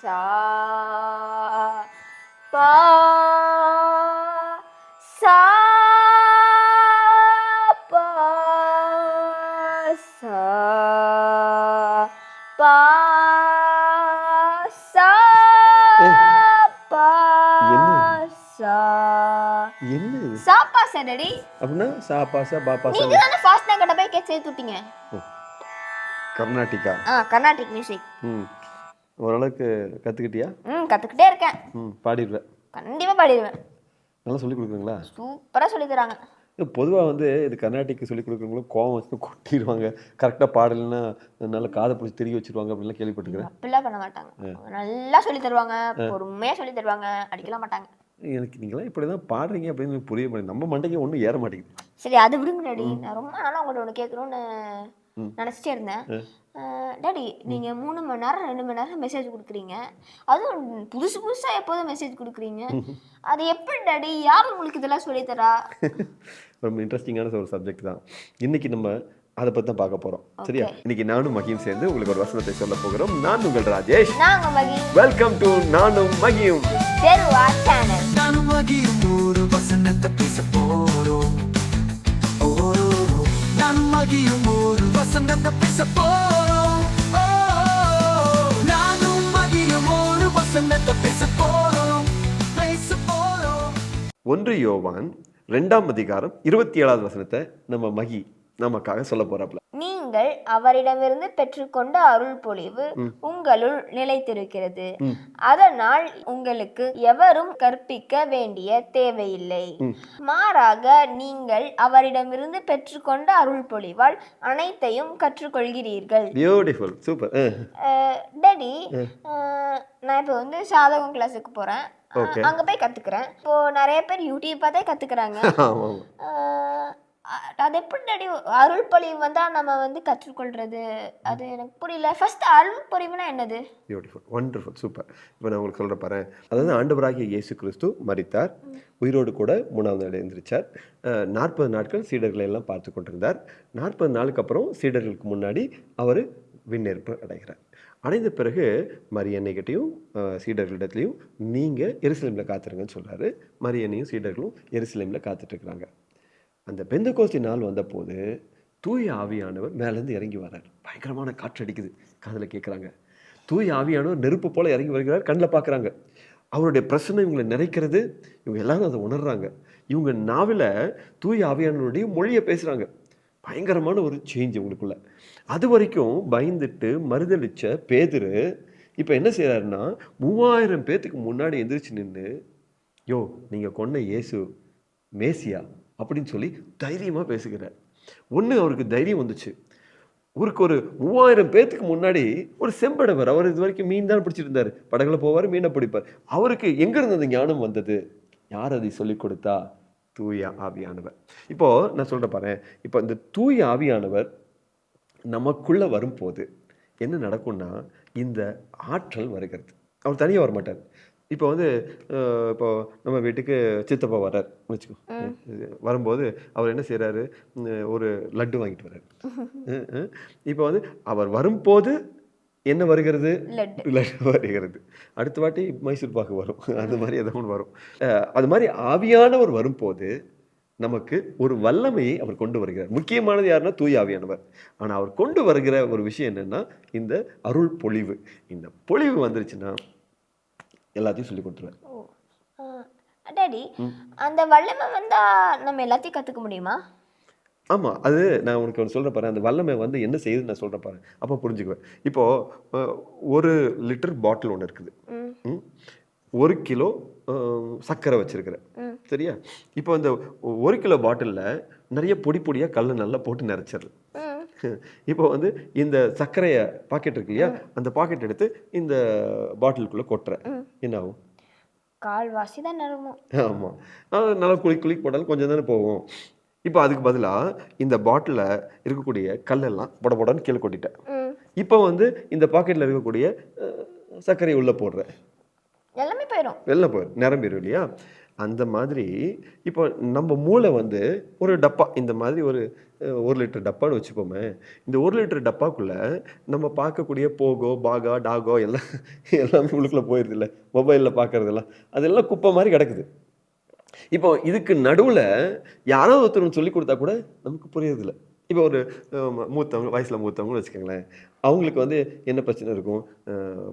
சா பா சா பா சா பா சா பா சா என்ன இது? சாப்பா சடடி அப்படின்னா சா பாசா பா பாசா. நீங்க தானே ஃபாஸ்ட் நாக்கட போய் சேர்த்து விட்டீங்க. கர்நாடிகா. கர்நாடிக் மியூசிக். ஓரளவுக்கு கற்றுக்கிட்டியா? கற்றுக்கிட்டே இருக்கேன். பாடிடுவேன். கண்டிப்பாக பாடிடுவேன். நல்லா சொல்லிக் கொடுக்குறீங்களா? சூப்பராக சொல்லி தராங்க. பொதுவாக வந்து இது கர்நாடிக் சொல்லிக் கொடுக்குறவங்களும் கோவம் வச்சு கொட்டிடுவாங்க, கரெக்டாக பாடலைன்னா நல்லா காதை பிடிச்சி திரும்பி வச்சுருவாங்க அப்படின்லாம் கேள்விப்பட்டுக்கிறேன். அப்படிலாம் பண்ண மாட்டாங்க, நல்லா சொல்லி தருவாங்க, பொறுமையாக சொல்லி தருவாங்க, அடிக்கலாம் மாட்டாங்க. எனக்கு நீங்களாம் இப்படி தான் பாடுறீங்க அப்படின்னு புரிய மாட்டேங்குது. நம்ம மண்டைக்கு ஒன்றும் ஏற மாட்டேங்குது. சரி அது விடுங்க டாடி. நான் ரொம்ப நாளாக உங்கள்கிட்ட ஒன்று கேட்கணும்னு நினச்சிட்டே இருந்தேன். டாடி நீங்கள் 3 மணி நேரம் 2 மணி நேரம் மெசேஜ் கொடுக்குறீங்க, அதுவும் புதுசாக எப்போதும் மெசேஜ் கொடுக்குறீங்க, அது எப்படி டாடி? யார் உங்களுக்கு இதெல்லாம் சொல்லித்தரா? ரொம்ப இன்ட்ரெஸ்டிங்கான ஒரு சப்ஜெக்ட் தான். இன்னைக்கு நம்ம அதை பற்றி தான் பார்க்க போகிறோம். சரியா? இன்னைக்கு நானும் மகியும் சேர்ந்து உங்களுக்கு ஒரு வசனத்தை சொல்ல போகிறோம். நான் உங்கள் ராஜேஷ். நான் உங்கள் மகி. வெல்கம் டு நானும் மகியும் தெருவா சேனல். நானும் மகியும் ஒரு வசனத்தை பேச போறோம். நானும் மகியும் ஒரு வசனத்தை பேச போறோம். நானும் மகியும் ஒரு வசனத்தை பேச போறோம். 1 யோவான் 2ஆம் அதிகாரம் 27வது வசனத்தை நம்ம மகி நமக்காக சொல்ல போறாப்ல. நீங்கள் அவரிடமிருந்து பெற்றுக்கொண்ட அருள் பொழிவு உங்களுள் நிலைத்திருக்கிறது, அதனால் உங்களுக்கு எவரும் கற்பிக்க வேண்டிய தேவையில்லை. மாறாக நீங்கள் அவரிடமிருந்து பெற்றுக்கொண்ட அருள் பொழிவால் அனைத்தையும் கற்றுக்கொள்கிறீர்கள். Beautiful, super. டாடி, நான் இப்போ வந்து சாதகம் கிளாஸுக்கு போறேன், அங்க போய் கத்துக்கிறேன். இப்போ நிறைய பேர் யூடியூப் பார்த்தே கத்துக்கிறாங்க. அது எப்படி டாடி அருள் பொழிவு வந்தா நம்ம வந்து கற்றுக்கொள்றது? அது எனக்கு புரியல. ஃபர்ஸ்ட் அருள் பொழிவுனா என்னது? Beautiful, wonderful, super. இப்போ நான் உங்களுக்கு சொல்ற பாரு. அதாவது ஆண்டவராகிய இயேசு கிறிஸ்து மரித்தார், உயிரோடு கூட 3ஆவது நாள் எழுந்திருச்சார். 40 நாட்கள் சீடர்களை எல்லாம் பார்த்து கொண்டிருந்தார். 40 நாளுக்கு அப்புறம் சீடர்களுக்கு முன்னாடி அவர் விண்ணேற்பு அடைகிறார். அடைந்த பிறகு மரியன்னைகிட்டையும் சீடர்களிடத்துலையும் நீங்கள் எருசலேமில் காத்துருங்கன்னு சொல்கிறாரு. மரியன்னையும் சீடர்களும் எருசலேமில் காத்துட்டு இருக்கிறாங்க. அந்த பெந்தெகோஸ்தே நாள் வந்தபோது தூய ஆவியானவர் மேலேருந்து இறங்கி வர்றார். பயங்கரமான காற்று அடிக்குது, காதில் கேட்குறாங்க. தூய ஆவியானவர் நெருப்பு போல் இறங்கி வருகிறார், கண்ணில் பார்க்குறாங்க. அவருடைய பிரச்சனை இவங்களை நிறைக்கிறது. இவங்க எல்லாரும் அதை உணர்றாங்க. இவங்க நாவில் தூய ஆவியானவருடைய மொழியை பேசுகிறாங்க. பயங்கரமான ஒரு சேஞ்ச் இவங்களுக்குள்ள. அது வரைக்கும் பயந்துட்டு மறுதளிச்ச பேதுரு இப்போ என்ன செய்கிறாருன்னா 3000 பேத்துக்கு முன்னாடி எந்திரிச்சு நின்று, யோ நீங்கள் கொண்ட இயேசு மேசியா அப்படின்னு சொல்லி தைரியமாக பேசுகிறார். அவருக்கு தைரியம் வந்துச்சு. ஊருக்கு ஒரு 3000 பேத்துக்கு முன்னாடி ஒரு செம்படவர், அவர் இது வரைக்கும் மீன் தான் பிடிச்சிட்டு இருந்தார், படகுல போவார், மீனை பிடிப்பார். அவருக்கு எங்கேருந்து அந்த ஞானம் வந்தது? யார் அதை சொல்லிக் கொடுத்தா? தூய ஆவியானவர். இப்போ நான் சொல்ற பாரு, இப்போ இந்த தூய ஆவியானவர் நமக்குள்ள வரும்போது என்ன நடக்கும்னா, இந்த ஆற்றல் வருகிறது. அவர் தனியாக வரமாட்டார். இப்போ வந்து இப்போ நம்ம வீட்டுக்கு சித்தப்பா வர்றார் வச்சுக்கோ. வரும்போது அவர் என்ன செய்கிறாரு? ஒரு லட்டு வாங்கிட்டு வர்றாரு. இப்போ வந்து அவர் வரும்போது என்ன வருகிறது? லட்டு வருகிறது. அடுத்த வாட்டி மைசூர் பாக்கு வரும், அது மாதிரி ஏதோ ஒன்று வரும். அது மாதிரி ஆவியானவர் வரும்போது நமக்கு ஒரு வல்லமையை அவர் கொண்டு வருகிறார். முக்கியமானது யாருன்னா தூய ஆவியானவர். ஆனால் அவர் கொண்டு வருகிற ஒரு விஷயம் என்னன்னா, இந்த அருள் பொழிவு. இந்த பொழிவு வந்துருச்சுன்னா எல்லாத்தையும் சொல்லி கொடுத்துருவேன். டாடி, அந்த வல்லமை வந்தா நம்ம எல்லாத்தையும் கற்றுக்க முடியுமா? ஆமாம், அது நான் உனக்கு ஒன்று சொல்கிற பாரு. அந்த வல்லமை வந்து என்ன செய்யுதுன்னு நான் சொல்கிற பாரு, அப்போ புரிஞ்சுக்குவேன். இப்போது 1 லிட்டர் பாட்டில் ஒன்று இருக்குது, 1 கிலோ சர்க்கரை வச்சுருக்கிறேன், சரியா? இப்போ இந்த 1 கிலோ பாட்டிலில் நிறைய பொடி பொடியாக கல் நல்லா போட்டு நிறச்சிடுறேன். இப்போ வந்து இந்த சர்க்கரையை பாக்கெட் இருக்கு இல்லையா, அந்த பாக்கெட் எடுத்து இந்த பாட்டிலுக்குள்ளே கொட்டுறேன். என்ன ஆகும்? கால்வாசி தான் நிறமும். ஆமாம், நல்லா குளி போட்டாலும் கொஞ்சம் தானே போகும். இப்போ அதுக்கு பதிலாக இந்த பாட்டிலில் இருக்கக்கூடிய கல்லெல்லாம் பொடன்னு கீழே கொட்டிட்டேன். இப்போ வந்து இந்த பாக்கெட்டில் இருக்கக்கூடிய சர்க்கரையை உள்ளே போடுறேன், எல்லாமே போயிடும், வெளில போயிடும், நிரம்பிடும் இல்லையா? அந்த மாதிரி இப்போ நம்ம மூளை வந்து ஒரு டப்பா, இந்த மாதிரி ஒரு 1 லிட்டர் டப்பான்னு வச்சுப்போமே. இந்த 1 லிட்டர் டப்பாக்குள்ள நம்ம பார்க்கக்கூடிய போகோ, பாகா, டாகோ எல்லாமே உள்ளுக்குள்ள போயிருதுல்ல. மொபைல்ல பார்க்கறதெல்லாம். அதெல்லாம் குப்பை மாரி கிடக்குது. இப்போ இதுக்கு நடுவுல யாராவது ஒருத்தர் சொல்லிக் குடுத்தா கூட நமக்கு புரியறதில்ல. இப்போ ஒரு மூத்தவங்க, வயசுல மூத்தவங்கன்னு வச்சுக்கோங்களேன். அவங்களுக்கு வந்து என்ன பிரச்சனை இருக்கும்?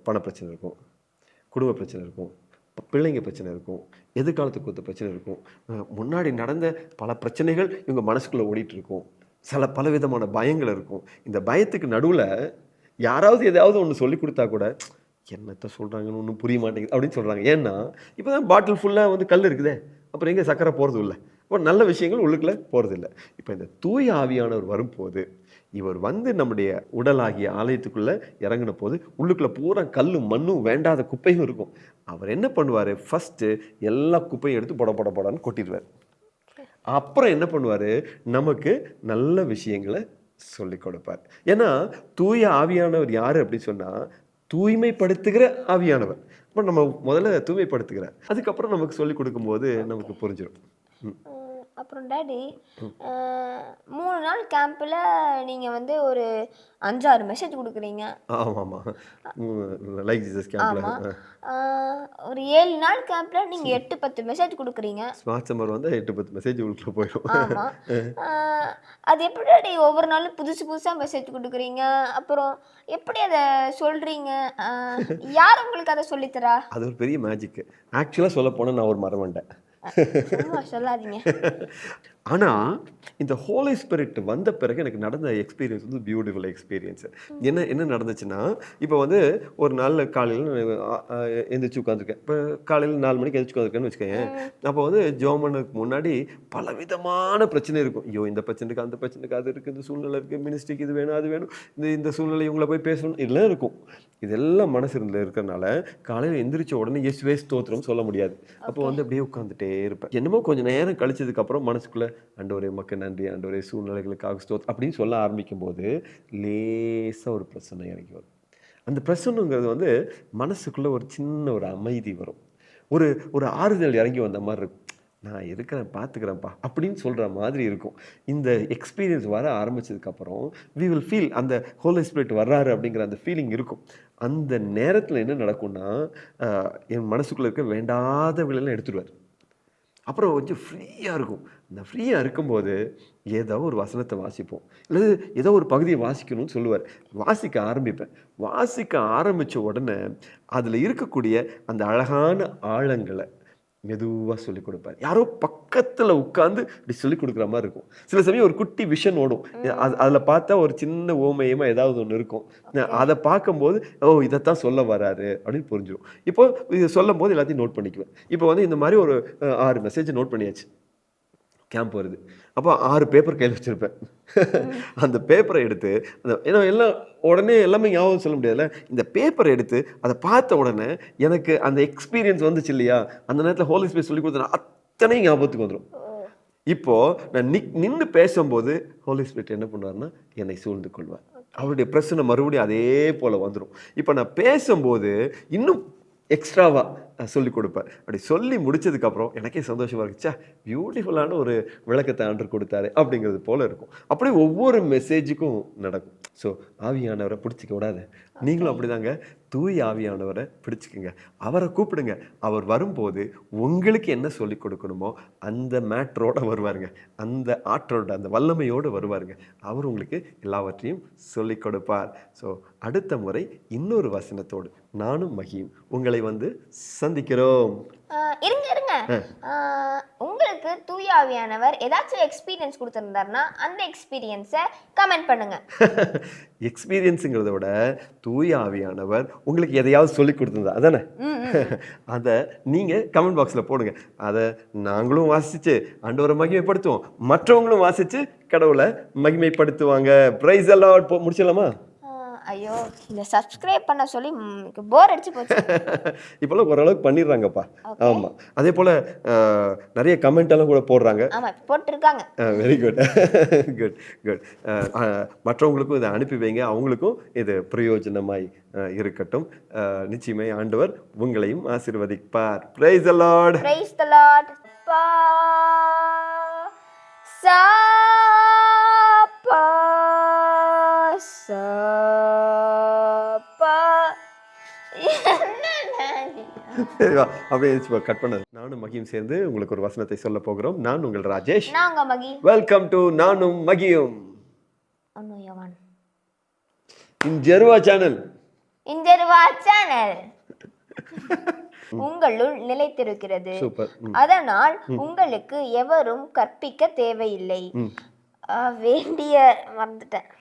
பண பிரச்சனை இருக்கும். குடும்ப பிரச்சனை இருக்கும். பிள்ளைங்க பிரச்சனை இருக்கும். எதிர்காலத்துக்கு ஒத்த பிரச்சனை இருக்கும். முன்னாடி நடந்த பல பிரச்சனைகள் இவங்க மனசுக்குள்ள ஓடிட்டு இருக்கும். பலவிதமான பயங்கள் இருக்கும். இந்த பயத்துக்கு நடுவுல யாராவது ஏதாவது ஒண்ணு சொல்லிக் குடுத்தா கூட, என்னத்த சொல்றாங்கன்னு ஒண்ணும் புரிய மாட்டேங்குது அப்படின்னு சொல்றாங்க. ஏன்னா, இப்பதான் பாட்டில் ஃபுல்லா வந்து கல் இருக்குதே. அப்புறம் எங்க சர்க்கரை போறது இல்ல. அப்ப நல்ல விஷயங்கள் உள்ளுக்குள்ள போறதில்ல. இப்ப இந்த தூய ஆவியானவர் வரும்போது, இவர் வந்து நம்முடைய உடலாகிய ஆலயத்துக்குள்ள இறங்குன போது, உள்ளுக்குள்ள பூரா கல்லும், மண்ணும், வேண்டாத குப்பையும் இருக்கும். அவர் என்ன பண்ணுவாரு? ஃபர்ஸ்ட்டு எல்லா குப்பையும் எடுத்து பொட பொட பொடன்னு கொட்டிருவாரு. அப்புறம் என்ன பண்ணுவாரு? நமக்கு நல்ல விஷயங்கள சொல்லிக் கொடுப்பார். ஏன்னா, தூய ஆவியானவர் யாரு அப்படின்னு சொன்னா, தூய்மைப்படுத்துகிற ஆவியானவர். அப்ப நம்ம முதல்ல தூய்மைப்படுத்துகிறார். அதுக்கப்புறம் நமக்கு சொல்லிக் கொடுக்கும்போது நமக்கு புரிஞ்சிடும். அப்புறம் டாடி 3 நாள் கேம்பில் நீங்கள் வந்து ஒரு 5-6 மெசேஜ் கொடுக்குறீங்க. ஆமாமா. லைக் ஜீசஸ் கேம்ப்ல. ஆமாம். ஒரு 7 நாள் கேம்பில் நீங்கள் 8-10 மெசேஜ் கொடுக்குறீங்க. ஸ்மார்ட் சம்மர் வந்தா 8, 10 மெசேஜ் உள்ளுக்குள்ள போயிடும். ஆமாம். அது எப்படி டாடி ஒவ்வொரு நாளும் புதுசு புதுசாக மெசேஜ் கொடுக்குறீங்க? அப்புறம் எப்படி அதை சொல்கிறீங்க? யார் உங்களுக்கு அதை சொல்லித்தரா? அது ஒரு பெரிய மேஜிக். ஆக்சுவலா சொல்லப் போனா நான் ஒரு மறமண்டேன். சும்மா சொல்லாதீங்க. ஆனா, இந்த ஹோலி ஸ்பிரிட் வந்த பிறகு எனக்கு நடந்த எக்ஸ்பீரியன்ஸ் வந்து பியூட்டிஃபுல் எக்ஸ்பீரியன்ஸ். என்ன நடந்துச்சுன்னா, இப்போ வந்து ஒரு நாள் காலையில எந்திரிச்சு உட்காந்துருக்கேன். இப்போ காலையில 4 மணிக்கு எந்திரிச்சு உட்காந்துருக்கேன்னு வச்சுக்கோயேன். அப்போ வந்து ஜெபம் பண்ணதுக்கு முன்னாடி பலவிதமான பிரச்சனை இருக்கும். ஐயோ, இந்த பிரச்சனைக்கு, அந்த பிரச்சனைக்கு, அது இருக்குது, இந்த சூழ்நிலை இருக்குது, மினிஸ்ட்ரிக்கு இது வேணும், அது வேணும், இந்த சூழ்நிலை இவங்களை போய் பேசணும், இதெல்லாம் இருக்கும். இதெல்லாம் மனசு இருக்கிறதுனால காலையில் எந்திரிச்ச உடனே இயேசுவே ஸ்தோத்திரம் சொல்ல முடியாது. அப்போ வந்து அப்படியே உட்காந்துட்டே இருப்பேன். என்னமோ கொஞ்சம் நேரம் கழிச்சதுக்கப்புறம் மனசுக்குள்ள, ஆண்டவரே உமக்கு நன்றி, ஆண்டவரே சூழ்நிலைகளுக்காக ஸ்தோத்திரம் அப்படின்னு சொல்ல ஆரம்பிக்கும் போது லேசாக ஒரு பிரச்சனை எனக்கு வரும். அந்த பிரச்சனைங்கிறது வந்து மனசுக்குள்ள ஒரு சின்ன ஒரு அமைதி வரும். ஒரு ஆறுதல் இறங்கி வந்த மாதிரி இருக்கும். நான் இருக்கிறேன், பார்த்துக்கிறேன்ப்பா அப்படின்னு சொல்கிற மாதிரி இருக்கும். இந்த எக்ஸ்பீரியன்ஸ் வர ஆரம்பித்ததுக்கப்புறம் வி வில் ஃபீல் அந்த ஹோலி ஸ்பிரிட் வர்றாரு அப்படிங்கிற அந்த ஃபீலிங் இருக்கும். அந்த நேரத்தில் என்ன நடக்கும்னா, என் மனசுக்குள்ளே இருக்க வேண்டாத விலையெல்லாம் எடுத்துடுவார். அப்புறம் கொஞ்சம் ஃப்ரீயாக இருக்கும். அந்த ஃப்ரீயாக இருக்கும்போது ஏதோ ஒரு வசனத்தை வாசிப்போம், இல்லை ஏதோ ஒரு பகுதியை வாசிக்கணும்னு சொல்லுவார். வாசிக்க ஆரம்பிப்பேன். வாசிக்க ஆரம்பித்த உடனே அதில் இருக்கக்கூடிய அந்த அழகான ஆழங்களை மெதுவாக சொல்லிக் கொடுப்பார். யாரோ பக்கத்தில் உட்காந்து இப்படி சொல்லிக் கொடுக்குற மாதிரி இருக்கும். சில சமயம் ஒரு குட்டி விஷன் ஓடும். அதில் பார்த்தா ஒரு சின்ன ஓமயமாக ஏதாவது ஒன்று இருக்கும். அதை பார்க்கும்போது ஓ, இதைத்தான் சொல்ல வராரு அப்படின்னு புரிஞ்சிடும். இப்போ இதை சொல்லும் போது எல்லாத்தையும் நோட் பண்ணிக்குவேன். இப்போ வந்து இந்த மாதிரி ஒரு 6 மெசேஜ் நோட் பண்ணியாச்சு. கேம்ப் வருது. அப்போ 6 பேப்பர் கையில் வச்சுருப்பேன். அந்த பேப்பரை எடுத்து ஏன்னா எல்லாம் உடனே எல்லாமே ஞாபகம் சொல்ல முடியாதுல்ல. இந்த பேப்பரை எடுத்து அதை பார்த்த உடனே எனக்கு அந்த எக்ஸ்பீரியன்ஸ் வந்துச்சு இல்லையா, அந்த நேரத்தில் ஹோலி ஸ்பிரிட் சொல்லி கொடுத்தா அத்தனையும் ஞாபகத்துக்கு வந்துடும். இப்போ நான் நின்று பேசும்போது ஹோலி ஸ்பிரிட் என்ன பண்ணுவார்னா என்னை சூழ்ந்து கொள்வார். அவருடைய பிரச்சனை மறுபடியும் அதே போல் வந்துடும். இப்போ நான் பேசும்போது இன்னும் எக்ஸ்ட்ராவாக சொல்லிக் கொடுப்பேன். அப்படி சொல்லி முடிச்சதுக்கப்புறம் எனக்கே சந்தோஷமாக இருக்குச்சா, பியூட்டிஃபுல்லான ஒரு விளக்கத்தை ஆண்டவர் கொடுத்தாரு அப்படிங்கிறது போல் இருக்கும். அப்படியே ஒவ்வொரு மெசேஜுக்கும் நடக்கும். ஸோ ஆவியானவரை பிடிச்சிக்க விடாது. நீங்களும் அப்படிதாங்க. தூய் ஆவியானவரை பிடிச்சிக்கங்க. அவரை கூப்பிடுங்க. அவர் வரும்போது உங்களுக்கு என்ன சொல்லிக் கொடுக்கணுமோ அந்த மேட்ரோட வருவாருங்க. அந்த ஆற்றோட, அந்த வல்லமையோடு வருவாருங்க. அவர் உங்களுக்கு எல்லாவற்றையும் சொல்லிக் கொடுப்பார். ஸோ அடுத்த முறை இன்னொரு வசனத்தோடு நானும் மகியும் உங்களை வந்து சந்திக்கிறோம். இருங்க. உங்களுக்கு தூய ஆவியானவர் ஏதாச்சும் எக்ஸ்பீரியன்ஸ் கொடுத்துருந்தாருன்னா அந்த எக்ஸ்பீரியன்ஸை கமெண்ட் பண்ணுங்க. எக்ஸ்பீரியன்ஸுங்கிறத விட தூய ஆவியானவர் உங்களுக்கு எதையாவது சொல்லி கொடுத்துருந்தா அதானே, அதை நீங்கள் கமெண்ட் பாக்ஸில் போடுங்க. அதை நாங்களும் வாசித்து ஆண்டவரை மகிமைப்படுத்துவோம், மற்றவங்களும் வாசித்து கடவுளை மகிமைப்படுத்துவாங்க. பிரைஸ் எல்லாம் முடிச்சிடலாமா? ஐயோ இந்த சப்ஸ்கிரைப் பண்ண சொல்லி போர் அடிச்சு போச்சு. இப்போல்லாம் ஓரளவுக்கு பண்ணிடுறாங்கப்பா. ஆமாம், அதே போல் நிறைய கமெண்ட் எல்லாம் கூட போடுறாங்க. ஆமாம் போட்டிருக்காங்க. Very good good good. மற்றவங்களுக்கும் இதை அனுப்பி வைங்க, அவங்களுக்கும் இது பிரயோஜனமாய் இருக்கட்டும். நிச்சயமே ஆண்டவர் உங்களையும் ஆசீர்வதிப்பார். Praise the Lord. Praise the Lord. பா சா பா சா பா. அப்படியே கட் பண்ணது. நானும் மகியும் சேர்ந்து உங்களுக்கு ஒரு வசனத்தை சொல்ல போகிறோம். நான் உங்கள் ராஜேஷ். நான் உங்க மகி. வெல்கம் டு நானும் மகியும் யோவான் இன் ஜெருவா சேனல். உங்களுள் நிலைத்திருக்கிறது. சூப்பர். அதனால் உங்களுக்கு எவரும் கற்பிக்க தேவையில்லை. வேண்டிய மறந்துட்டேன்.